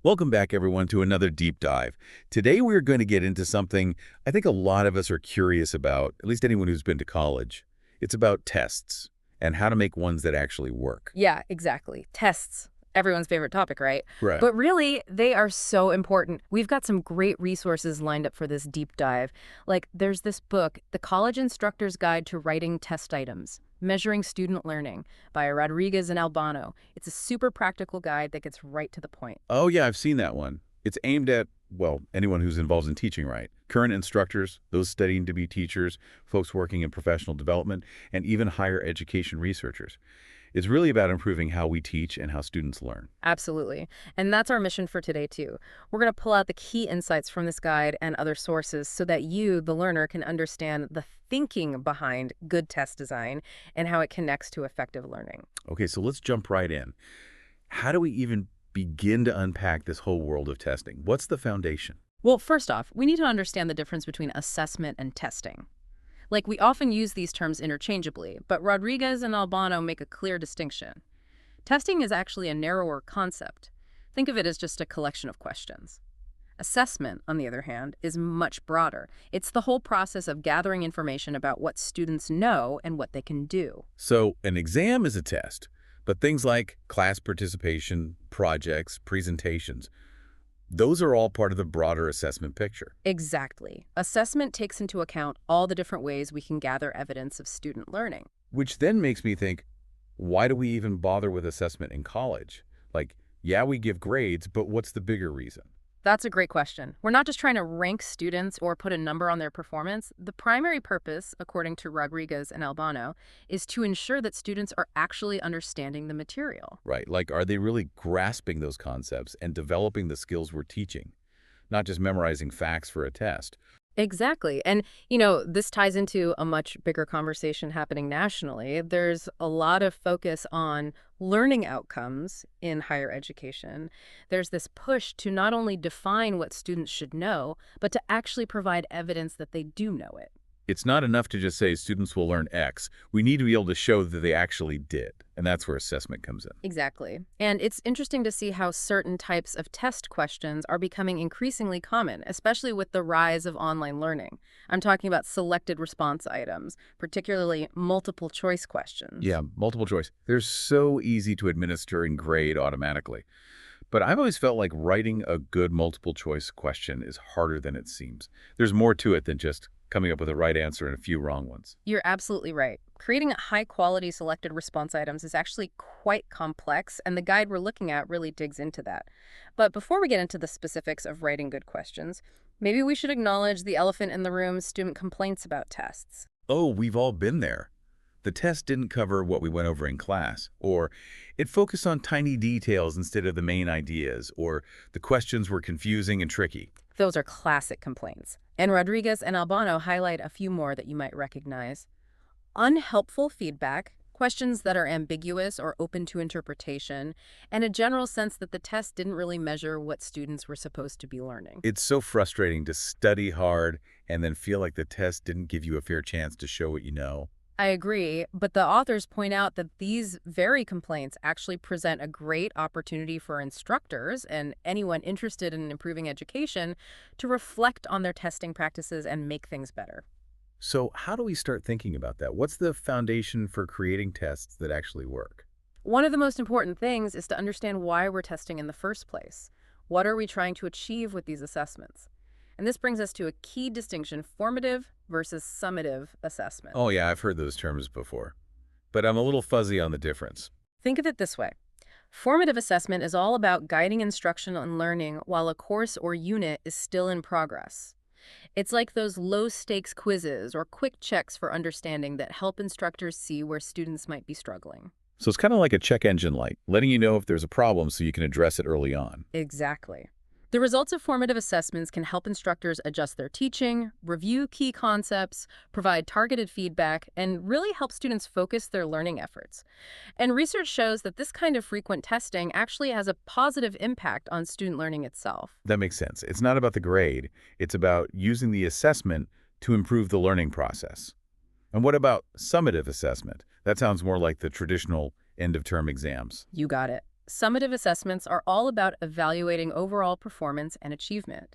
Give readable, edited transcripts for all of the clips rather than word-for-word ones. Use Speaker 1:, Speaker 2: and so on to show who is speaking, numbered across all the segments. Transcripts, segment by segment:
Speaker 1: Welcome back, everyone, to another deep dive. Today, we're going to get into something I think a lot of us are curious about, at least anyone who's been to college. It's about tests and how to make ones that actually work.
Speaker 2: Yeah, exactly. Tests. Everyone's favorite topic, right?
Speaker 1: Right.
Speaker 2: But really, they are so important. We've got some great resources lined up for this deep dive. Like, there's this book, The College Instructor's Guide to Writing Test Items, Measuring Student Learning by Rodriguez and Albano. It's a super practical guide that gets right to the point.
Speaker 1: Oh, yeah, I've seen that one. It's aimed at, well, anyone who's involved in teaching, right? Current instructors, those studying to be teachers, folks working in professional development, and even higher education researchers. It's really about improving how we teach and how students learn.
Speaker 2: Absolutely. And that's our mission for today, too. We're going to pull out the key insights from this guide and other sources so that you, the learner, can understand the thinking behind good test design and how it connects to effective learning.
Speaker 1: Okay, so let's jump right in. How do we even begin to unpack this whole world of testing? What's the foundation?
Speaker 2: Well, first off, we need to understand the difference between assessment and testing. Like, we often use these terms interchangeably, but Rodriguez and Albano make a clear distinction. Testing is actually a narrower concept. Think of it as just a collection of questions. Assessment, on the other hand, is much broader. It's the whole process of gathering information about what students know and what they can do.
Speaker 1: So an exam is a test, but things like class participation, projects, presentations, those are all part of the broader assessment picture.
Speaker 2: Exactly. Assessment takes into account all the different ways we can gather evidence of student learning.
Speaker 1: Which then makes me think, why do we even bother with assessment in college? Like, yeah, we give grades, but what's the bigger reason?
Speaker 2: That's a great question. We're not just trying to rank students or put a number on their performance. The primary purpose, according to Rodriguez and Albano, is to ensure that students are actually understanding the material.
Speaker 1: Right, like, are they really grasping those concepts and developing the skills we're teaching, not just memorizing facts for a test?
Speaker 2: Exactly. And, this ties into a much bigger conversation happening nationally. There's a lot of focus on learning outcomes in higher education. There's this push to not only define what students should know, but to actually provide evidence that they do know it.
Speaker 1: It's not enough to just say students will learn X. We need to be able to show that they actually did, and that's where assessment comes in.
Speaker 2: Exactly. And it's interesting to see how certain types of test questions are becoming increasingly common, especially with the rise of online learning. I'm talking about selected response items, particularly multiple choice questions.
Speaker 1: Yeah, multiple choice. They're so easy to administer and grade automatically. But I've always felt like writing a good multiple choice question is harder than it seems. There's more to it than just coming up with a right answer and a few wrong ones.
Speaker 2: You're absolutely right. Creating high-quality selected response items is actually quite complex, and the guide we're looking at really digs into that. But before we get into the specifics of writing good questions, maybe we should acknowledge the elephant in the room: student complaints about tests.
Speaker 1: Oh, we've all been there. The test didn't cover what we went over in class, or it focused on tiny details instead of the main ideas, or the questions were confusing and tricky.
Speaker 2: Those are classic complaints. And Rodriguez and Albano highlight a few more that you might recognize. Unhelpful feedback, questions that are ambiguous or open to interpretation, and a general sense that the test didn't really measure what students were supposed to be learning.
Speaker 1: It's so frustrating to study hard and then feel like the test didn't give you a fair chance to show what you know.
Speaker 2: I agree, but the authors point out that these very complaints actually present a great opportunity for instructors and anyone interested in improving education to reflect on their testing practices and make things better.
Speaker 1: So how do we start thinking about that? What's the foundation for creating tests that actually work?
Speaker 2: One of the most important things is to understand why we're testing in the first place. What are we trying to achieve with these assessments? And this brings us to a key distinction: formative versus summative assessment.
Speaker 1: Oh yeah, I've heard those terms before, but I'm a little fuzzy on the difference.
Speaker 2: Think of it this way. Formative assessment is all about guiding instruction and learning while a course or unit is still in progress. It's like those low-stakes quizzes or quick checks for understanding that help instructors see where students might be struggling.
Speaker 1: So it's kind of like a check engine light, letting you know if there's a problem so you can address it early on.
Speaker 2: Exactly. The results of formative assessments can help instructors adjust their teaching, review key concepts, provide targeted feedback, and really help students focus their learning efforts. And research shows that this kind of frequent testing actually has a positive impact on student learning itself.
Speaker 1: That makes sense. It's not about the grade. It's about using the assessment to improve the learning process. And what about summative assessment? That sounds more like the traditional end-of-term exams.
Speaker 2: You got it. Summative assessments are all about evaluating overall performance and achievement.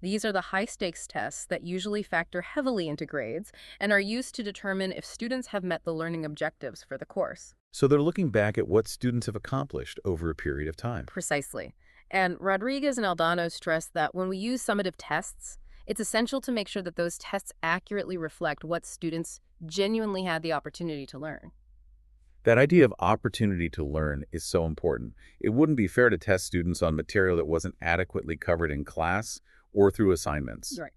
Speaker 2: These are the high-stakes tests that usually factor heavily into grades and are used to determine if students have met the learning objectives for the course.
Speaker 1: So they're looking back at what students have accomplished over a period of time.
Speaker 2: Precisely. And Rodriguez and Aldano stress that when we use summative tests, it's essential to make sure that those tests accurately reflect what students genuinely had the opportunity to learn.
Speaker 1: That idea of opportunity to learn is so important. It wouldn't be fair to test students on material that wasn't adequately covered in class or through assignments.
Speaker 2: Right.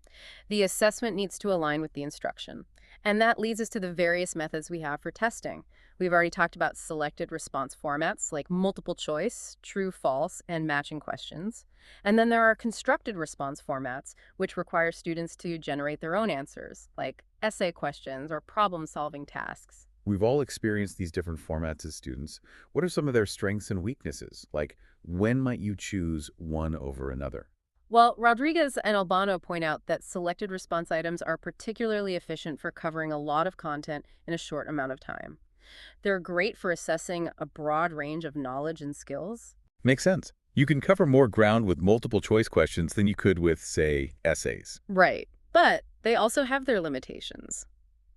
Speaker 2: The assessment needs to align with the instruction. And that leads us to the various methods we have for testing. We've already talked about selected response formats like multiple choice, true, false, and matching questions. And then there are constructed response formats, which require students to generate their own answers, like essay questions or problem-solving tasks.
Speaker 1: We've all experienced these different formats as students. What are some of their strengths and weaknesses? Like, when might you choose one over another?
Speaker 2: Well, Rodriguez and Albano point out that selected response items are particularly efficient for covering a lot of content in a short amount of time. They're great for assessing a broad range of knowledge and skills.
Speaker 1: Makes sense. You can cover more ground with multiple choice questions than you could with, say, essays.
Speaker 2: Right. But they also have their limitations.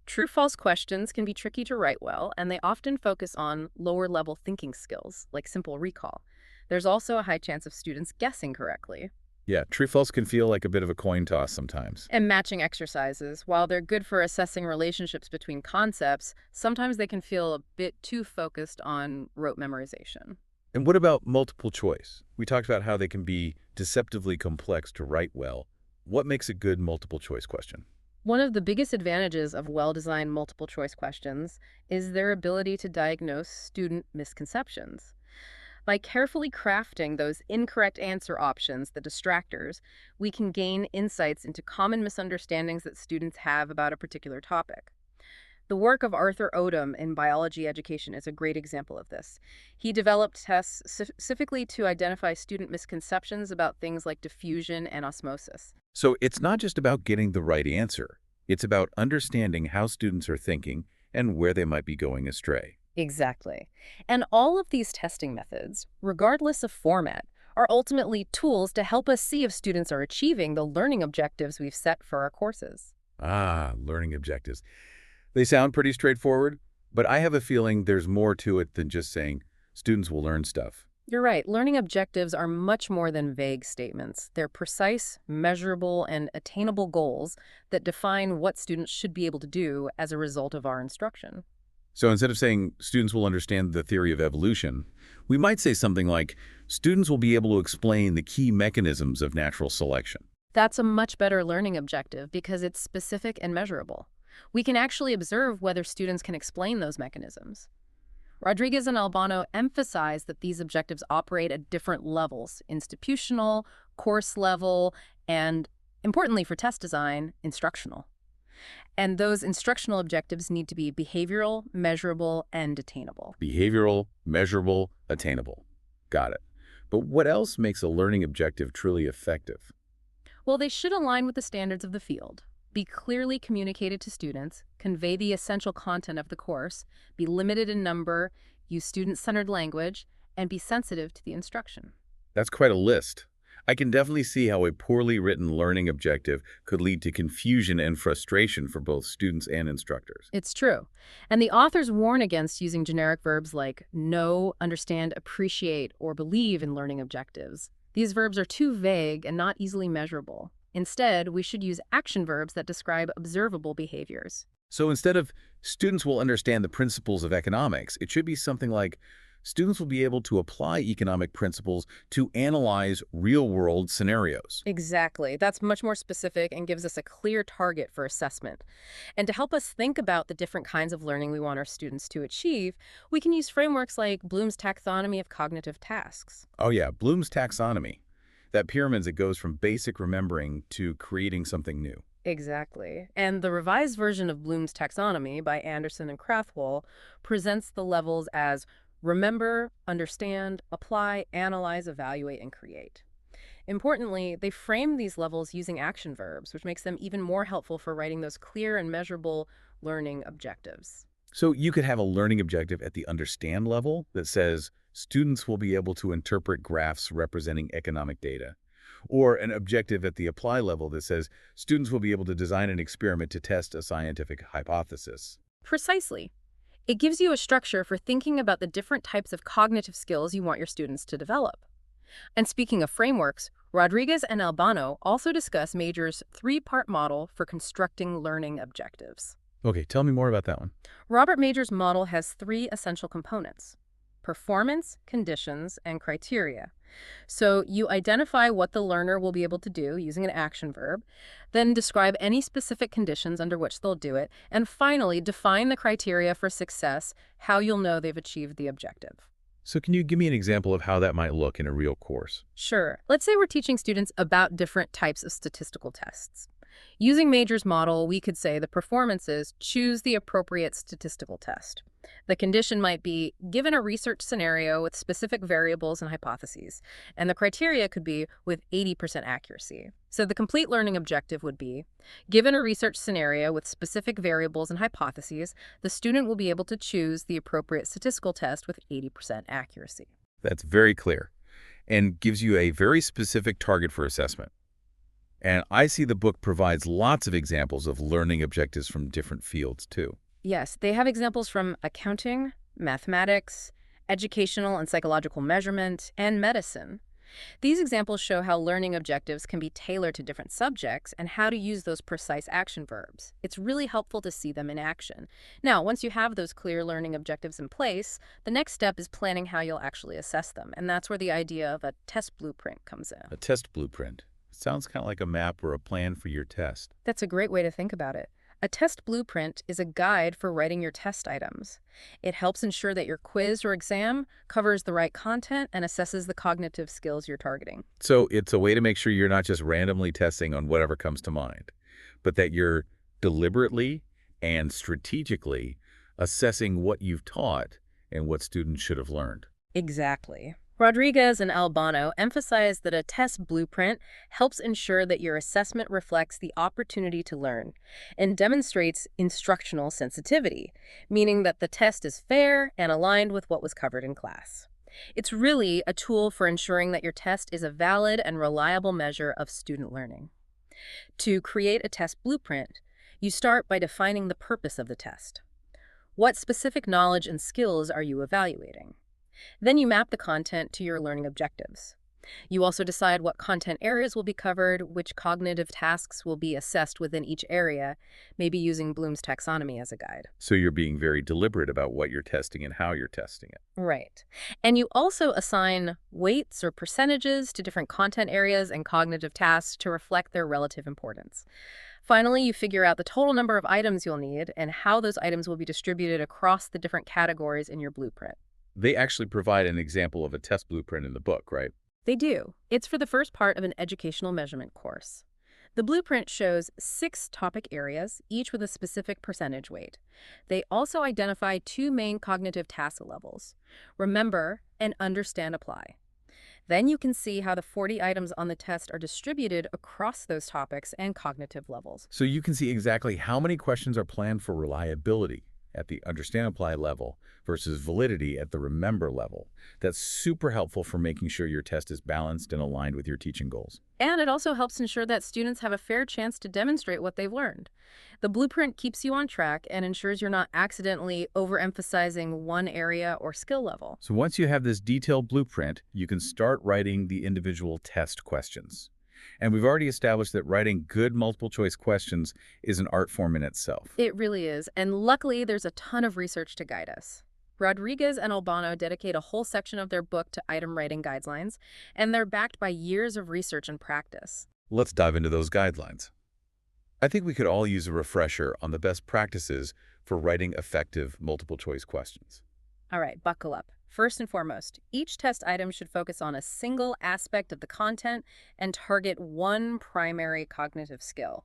Speaker 2: True-false questions can be tricky to write well, and they often focus on lower-level thinking skills, like simple recall. There's also a high chance of students guessing correctly.
Speaker 1: Yeah, true-false can feel like a bit of a coin toss sometimes.
Speaker 2: And matching exercises, while they're good for assessing relationships between concepts, sometimes they can feel a bit too focused on rote memorization.
Speaker 1: And what about multiple choice? We talked about how they can be deceptively complex to write well. What makes a good multiple choice question?
Speaker 2: One of the biggest advantages of well-designed multiple choice questions is their ability to diagnose student misconceptions. By carefully crafting those incorrect answer options, the distractors, we can gain insights into common misunderstandings that students have about a particular topic. The work of Arthur Odom in biology education is a great example of this. He developed tests specifically to identify student misconceptions about things like diffusion and osmosis.
Speaker 1: So it's not just about getting the right answer. It's about understanding how students are thinking and where they might be going astray.
Speaker 2: Exactly. And all of these testing methods, regardless of format, are ultimately tools to help us see if students are achieving the learning objectives we've set for our courses.
Speaker 1: Ah, learning objectives. They sound pretty straightforward, but I have a feeling there's more to it than just saying students will learn stuff.
Speaker 2: You're right. Learning objectives are much more than vague statements. They're precise, measurable, and attainable goals that define what students should be able to do as a result of our instruction.
Speaker 1: So instead of saying students will understand the theory of evolution, we might say something like students will be able to explain the key mechanisms of natural selection.
Speaker 2: That's a much better learning objective because it's specific and measurable. We can actually observe whether students can explain those mechanisms. Rodriguez and Albano emphasize that these objectives operate at different levels: institutional, course level, and, importantly for test design, instructional. And those instructional objectives need to be behavioral, measurable, and attainable.
Speaker 1: Behavioral, measurable, attainable. Got it. But what else makes a learning objective truly effective?
Speaker 2: Well, they should align with the standards of the field, be clearly communicated to students, convey the essential content of the course, be limited in number, use student-centered language, and be sensitive to the instruction.
Speaker 1: That's quite a list. I can definitely see how a poorly written learning objective could lead to confusion and frustration for both students and instructors.
Speaker 2: It's true. And the authors warn against using generic verbs like know, understand, appreciate, or believe in learning objectives. These verbs are too vague and not easily measurable. Instead, we should use action verbs that describe observable behaviors.
Speaker 1: So instead of students will understand the principles of economics, it should be something like students will be able to apply economic principles to analyze real-world scenarios.
Speaker 2: Exactly. That's much more specific and gives us a clear target for assessment. And to help us think about the different kinds of learning we want our students to achieve, we can use frameworks like Bloom's taxonomy of cognitive tasks.
Speaker 1: Oh yeah, Bloom's taxonomy. That pyramid that goes from basic remembering to creating something new.
Speaker 2: Exactly. And the revised version of Bloom's taxonomy by Anderson and Krathwohl presents the levels as remember, understand, apply, analyze, evaluate, and create. Importantly, they frame these levels using action verbs, which makes them even more helpful for writing those clear and measurable learning objectives.
Speaker 1: So you could have a learning objective at the understand level that says, Students will be able to interpret graphs representing economic data. Or an objective at the apply level that says students will be able to design an experiment to test a scientific hypothesis.
Speaker 2: Precisely. It gives you a structure for thinking about the different types of cognitive skills you want your students to develop. And speaking of frameworks, Rodriguez and Albano also discuss Major's three-part model for constructing learning objectives.
Speaker 1: Okay, tell me more about that one.
Speaker 2: Robert Major's model has three essential components: performance, conditions, and criteria. So you identify what the learner will be able to do using an action verb, then describe any specific conditions under which they'll do it, and finally define the criteria for success, how you'll know they've achieved the objective.
Speaker 1: So can you give me an example of how that might look in a real course?
Speaker 2: Sure. Let's say we're teaching students about different types of statistical tests. Using Major's model, we could say the performance is choose the appropriate statistical test. The condition might be given a research scenario with specific variables and hypotheses, and the criteria could be with 80% accuracy. So the complete learning objective would be, given a research scenario with specific variables and hypotheses, the student will be able to choose the appropriate statistical test with 80% accuracy.
Speaker 1: That's very clear and gives you a very specific target for assessment. And I see the book provides lots of examples of learning objectives from different fields, too.
Speaker 2: Yes, they have examples from accounting, mathematics, educational and psychological measurement, and medicine. These examples show how learning objectives can be tailored to different subjects and how to use those precise action verbs. It's really helpful to see them in action. Now, once you have those clear learning objectives in place, the next step is planning how you'll actually assess them. And that's where the idea of a test blueprint comes in.
Speaker 1: A test blueprint. Sounds kind of like a map or a plan for your test.
Speaker 2: That's a great way to think about it. A test blueprint is a guide for writing your test items. It helps ensure that your quiz or exam covers the right content and assesses the cognitive skills you're targeting.
Speaker 1: So it's a way to make sure you're not just randomly testing on whatever comes to mind, but that you're deliberately and strategically assessing what you've taught and what students should have learned.
Speaker 2: Exactly. Rodriguez and Albano emphasize that a test blueprint helps ensure that your assessment reflects the opportunity to learn and demonstrates instructional sensitivity, meaning that the test is fair and aligned with what was covered in class. It's really a tool for ensuring that your test is a valid and reliable measure of student learning. To create a test blueprint, you start by defining the purpose of the test. What specific knowledge and skills are you evaluating? Then you map the content to your learning objectives. You also decide what content areas will be covered, which cognitive tasks will be assessed within each area, maybe using Bloom's taxonomy as a guide.
Speaker 1: So you're being very deliberate about what you're testing and how you're testing it.
Speaker 2: Right. And you also assign weights or percentages to different content areas and cognitive tasks to reflect their relative importance. Finally, you figure out the total number of items you'll need and how those items will be distributed across the different categories in your blueprint.
Speaker 1: They actually provide an example of a test blueprint in the book, right?
Speaker 2: They do. It's for the first part of an educational measurement course. The blueprint shows 6 topic areas, each with a specific percentage weight. They also identify 2 main cognitive task levels: remember and understand apply. Then you can see how the 40 items on the test are distributed across those topics and cognitive levels.
Speaker 1: So you can see exactly how many questions are planned for reliability at the understand apply level versus validity at the remember level. That's super helpful for making sure your test is balanced and aligned with your teaching goals.
Speaker 2: And it also helps ensure that students have a fair chance to demonstrate what they've learned. The blueprint keeps you on track and ensures you're not accidentally overemphasizing one area or skill level.
Speaker 1: So once you have this detailed blueprint, you can start writing the individual test questions. And we've already established that writing good multiple-choice questions is an art form in itself.
Speaker 2: It really is, and luckily there's a ton of research to guide us. Rodriguez and Albano dedicate a whole section of their book to item writing guidelines, and they're backed by years of research and practice.
Speaker 1: Let's dive into those guidelines. I think we could all use a refresher on the best practices for writing effective multiple-choice questions.
Speaker 2: All right, buckle up. First and foremost, each test item should focus on a single aspect of the content and target one primary cognitive skill.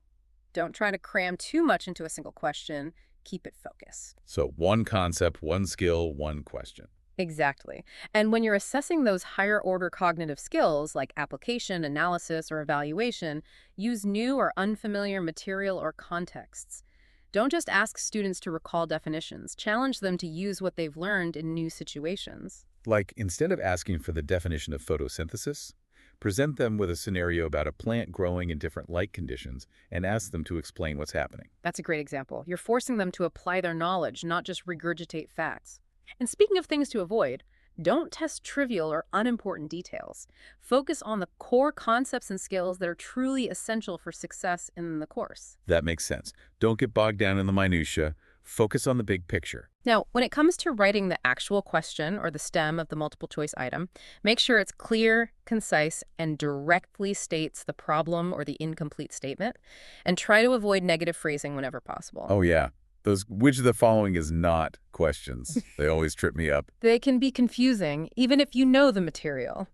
Speaker 2: Don't try to cram too much into a single question. Keep it focused.
Speaker 1: So one concept, one skill, one question.
Speaker 2: Exactly. And when you're assessing those higher order cognitive skills like application, analysis, or evaluation, use new or unfamiliar material or contexts. Don't just ask students to recall definitions. Challenge them to use what they've learned in new situations.
Speaker 1: Like, instead of asking for the definition of photosynthesis, present them with a scenario about a plant growing in different light conditions and ask them to explain what's happening.
Speaker 2: That's a great example. You're forcing them to apply their knowledge, not just regurgitate facts. And speaking of things to avoid, don't test trivial or unimportant details. Focus on the core concepts and skills that are truly essential for success in the course.
Speaker 1: That makes sense. Don't get bogged down in the minutia. Focus on the big picture.
Speaker 2: Now, when it comes to writing the actual question or the stem of the multiple choice item, make sure it's clear, concise, and directly states the problem or the incomplete statement, and try to avoid negative phrasing whenever possible.
Speaker 1: Oh, yeah. Those which of the following is not questions. They always trip me up.
Speaker 2: They can be confusing, even if you know the material.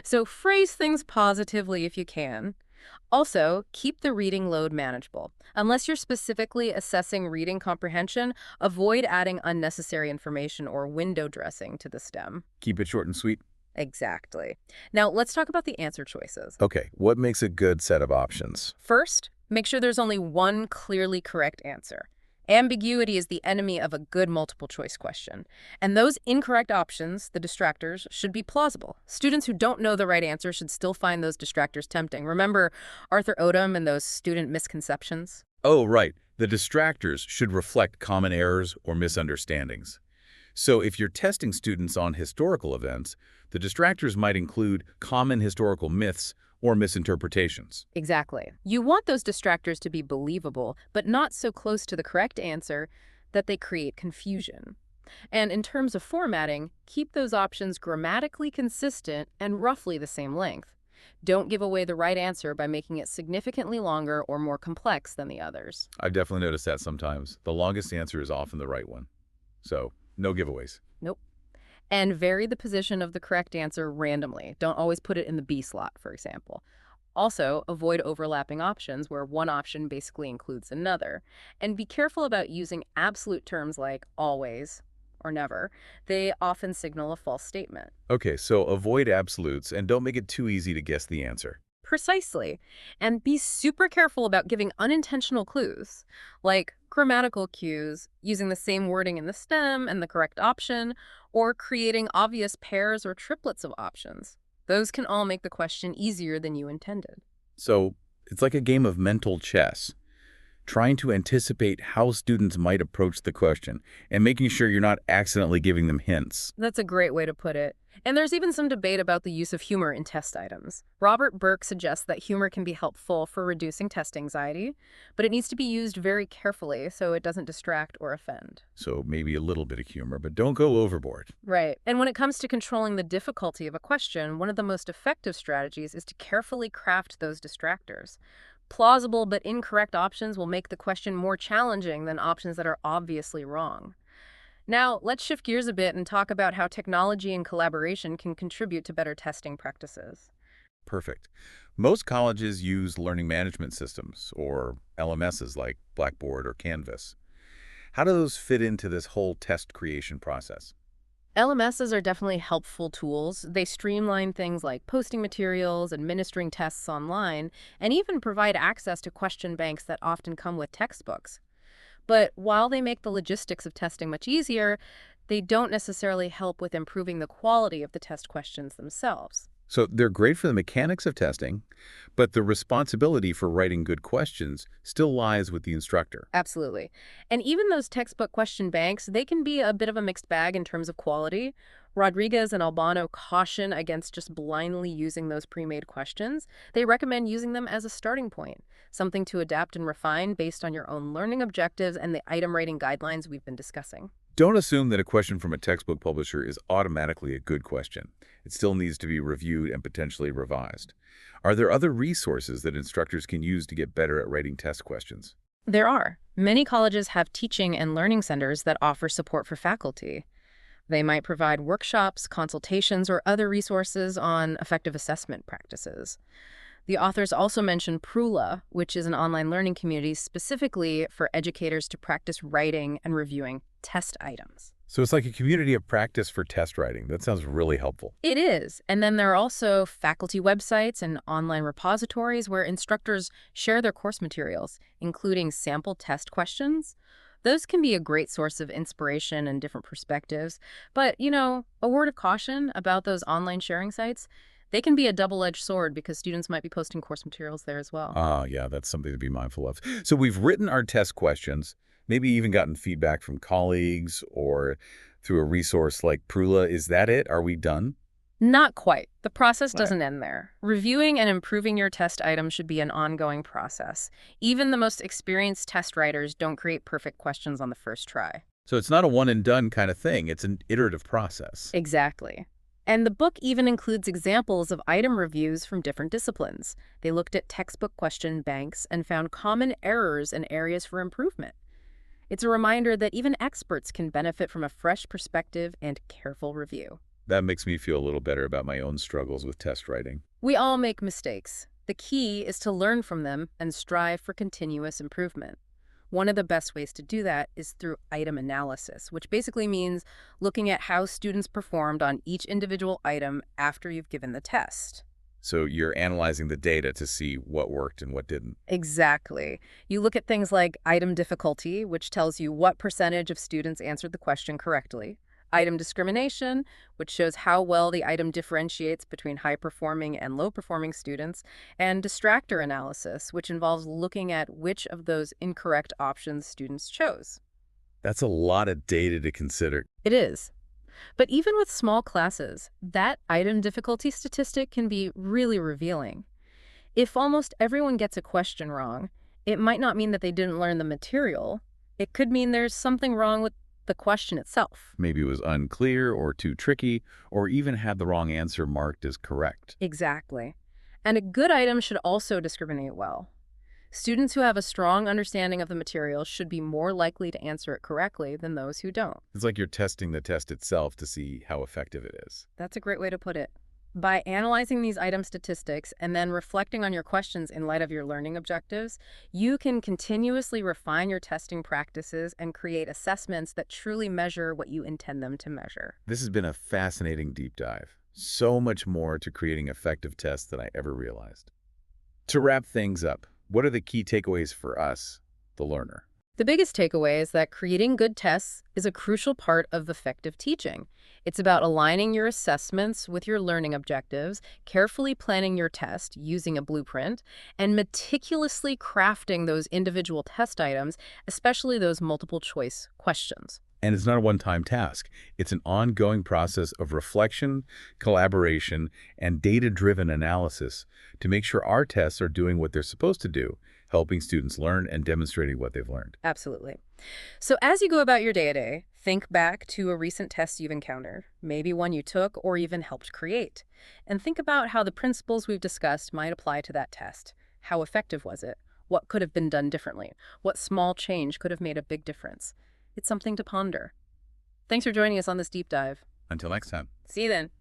Speaker 2: So phrase things positively if you can. Also, keep the reading load manageable. Unless you're specifically assessing reading comprehension, avoid adding unnecessary information or window dressing to the stem.
Speaker 1: Keep it short and sweet.
Speaker 2: Exactly. Now, let's talk about the answer choices.
Speaker 1: Okay, what makes a good set of options?
Speaker 2: First, make sure there's only one clearly correct answer. Ambiguity is the enemy of a good multiple choice question. And those incorrect options, the distractors, should be plausible. Students who don't know the right answer should still find those distractors tempting. Remember Arthur Odom and those student misconceptions?
Speaker 1: Oh, right. The distractors should reflect common errors or misunderstandings. So if you're testing students on historical events, the distractors might include common historical myths or misinterpretations.
Speaker 2: Exactly. You want those distractors to be believable, but not so close to the correct answer that they create confusion. And in terms of formatting, keep those options grammatically consistent and roughly the same length. Don't give away the right answer by making it significantly longer or more complex than the others.
Speaker 1: I've definitely noticed that sometimes. The longest answer is often the right one. So, no giveaways.
Speaker 2: Nope. And vary the position of the correct answer randomly. Don't always put it in the B slot, for example. Also, avoid overlapping options where one option basically includes another. And be careful about using absolute terms like always or never. They often signal a false statement.
Speaker 1: Okay, so avoid absolutes and don't make it too easy to guess the answer.
Speaker 2: Precisely. And be super careful about giving unintentional clues, like grammatical cues, using the same wording in the stem and the correct option, or creating obvious pairs or triplets of options. Those can all make the question easier than you intended.
Speaker 1: So, it's like a game of mental chess, trying to anticipate how students might approach the question and making sure you're not accidentally giving them hints.
Speaker 2: That's a great way to put it. And there's even some debate about the use of humor in test items. Robert Burke suggests that humor can be helpful for reducing test anxiety, but it needs to be used very carefully so it doesn't distract or offend.
Speaker 1: So maybe a little bit of humor, but don't go overboard.
Speaker 2: Right. And when it comes to controlling the difficulty of a question, one of the most effective strategies is to carefully craft those distractors. Plausible but incorrect options will make the question more challenging than options that are obviously wrong. Now, let's shift gears a bit and talk about how technology and collaboration can contribute to better testing practices.
Speaker 1: Perfect. Most colleges use learning management systems, or LMSs like Blackboard or Canvas. How do those fit into this whole test creation process?
Speaker 2: LMSs are definitely helpful tools. They streamline things like posting materials, administering tests online, and even provide access to question banks that often come with textbooks. But while they make the logistics of testing much easier, they don't necessarily help with improving the quality of the test questions themselves.
Speaker 1: So they're great for the mechanics of testing, but the responsibility for writing good questions still lies with the instructor.
Speaker 2: Absolutely. And even those textbook question banks, they can be a bit of a mixed bag in terms of quality. Rodriguez and Albano caution against just blindly using those pre-made questions. They recommend using them as a starting point, something to adapt and refine based on your own learning objectives and the item rating guidelines we've been discussing.
Speaker 1: Don't assume that a question from a textbook publisher is automatically a good question. It still needs to be reviewed and potentially revised. Are there other resources that instructors can use to get better at writing test questions?
Speaker 2: There are. Many colleges have teaching and learning centers that offer support for faculty. They might provide workshops, consultations, or other resources on effective assessment practices. The authors also mention Prula, which is an online learning community specifically for educators to practice writing and reviewing test items.
Speaker 1: So it's like a community of practice for test writing. That sounds really helpful.
Speaker 2: It is. And then there are also faculty websites and online repositories where instructors share their course materials, including sample test questions, Those can be a great source of inspiration and different perspectives. But, a word of caution about those online sharing sites, they can be a double-edged sword because students might be posting course materials there as well.
Speaker 1: Ah, yeah, that's something to be mindful of. So we've written our test questions, maybe even gotten feedback from colleagues or through a resource like Prula. Is that it? Are we done?
Speaker 2: Not quite. The process
Speaker 1: Right.
Speaker 2: doesn't end there. Reviewing and improving your test items should be an ongoing process. Even the most experienced test writers don't create perfect questions on the first try.
Speaker 1: So it's not a one and done kind of thing. It's an iterative process.
Speaker 2: Exactly. And the book even includes examples of item reviews from different disciplines. They looked at textbook question banks and found common errors and areas for improvement. It's a reminder that even experts can benefit from a fresh perspective and careful review.
Speaker 1: That makes me feel a little better about my own struggles with test writing.
Speaker 2: We all make mistakes. The key is to learn from them and strive for continuous improvement. One of the best ways to do that is through item analysis, which basically means looking at how students performed on each individual item after you've given the test.
Speaker 1: So you're analyzing the data to see what worked and what didn't.
Speaker 2: Exactly. You look at things like item difficulty, which tells you what percentage of students answered the question correctly. Item discrimination, which shows how well the item differentiates between high-performing and low-performing students. And distractor analysis, which involves looking at which of those incorrect options students chose.
Speaker 1: That's a lot of data to consider.
Speaker 2: It is. But even with small classes, that item difficulty statistic can be really revealing. If almost everyone gets a question wrong, it might not mean that they didn't learn the material. It could mean there's something wrong with the question itself.
Speaker 1: Maybe it was unclear or too tricky, or even had the wrong answer marked as correct.
Speaker 2: Exactly. And a good item should also discriminate well. Students who have a strong understanding of the material should be more likely to answer it correctly than those who don't.
Speaker 1: It's like you're testing the test itself to see how effective it is.
Speaker 2: That's a great way to put it. By analyzing these item statistics and then reflecting on your questions in light of your learning objectives, you can continuously refine your testing practices and create assessments that truly measure what you intend them to measure.
Speaker 1: This has been a fascinating deep dive. So much more to creating effective tests than I ever realized. To wrap things up, what are the key takeaways for us, the learner?
Speaker 2: The biggest takeaway is that creating good tests is a crucial part of effective teaching. It's about aligning your assessments with your learning objectives, carefully planning your test using a blueprint, and meticulously crafting those individual test items, especially those multiple choice questions.
Speaker 1: And it's not a one-time task. It's an ongoing process of reflection, collaboration, and data-driven analysis to make sure our tests are doing what they're supposed to do, helping students learn and demonstrating what they've learned.
Speaker 2: Absolutely. So as you go about your day-to-day, think back to a recent test you've encountered, maybe one you took or even helped create, and think about how the principles we've discussed might apply to that test. How effective was it? What could have been done differently? What small change could have made a big difference? It's something to ponder. Thanks for joining us on this deep dive.
Speaker 1: Until next time.
Speaker 2: See you then.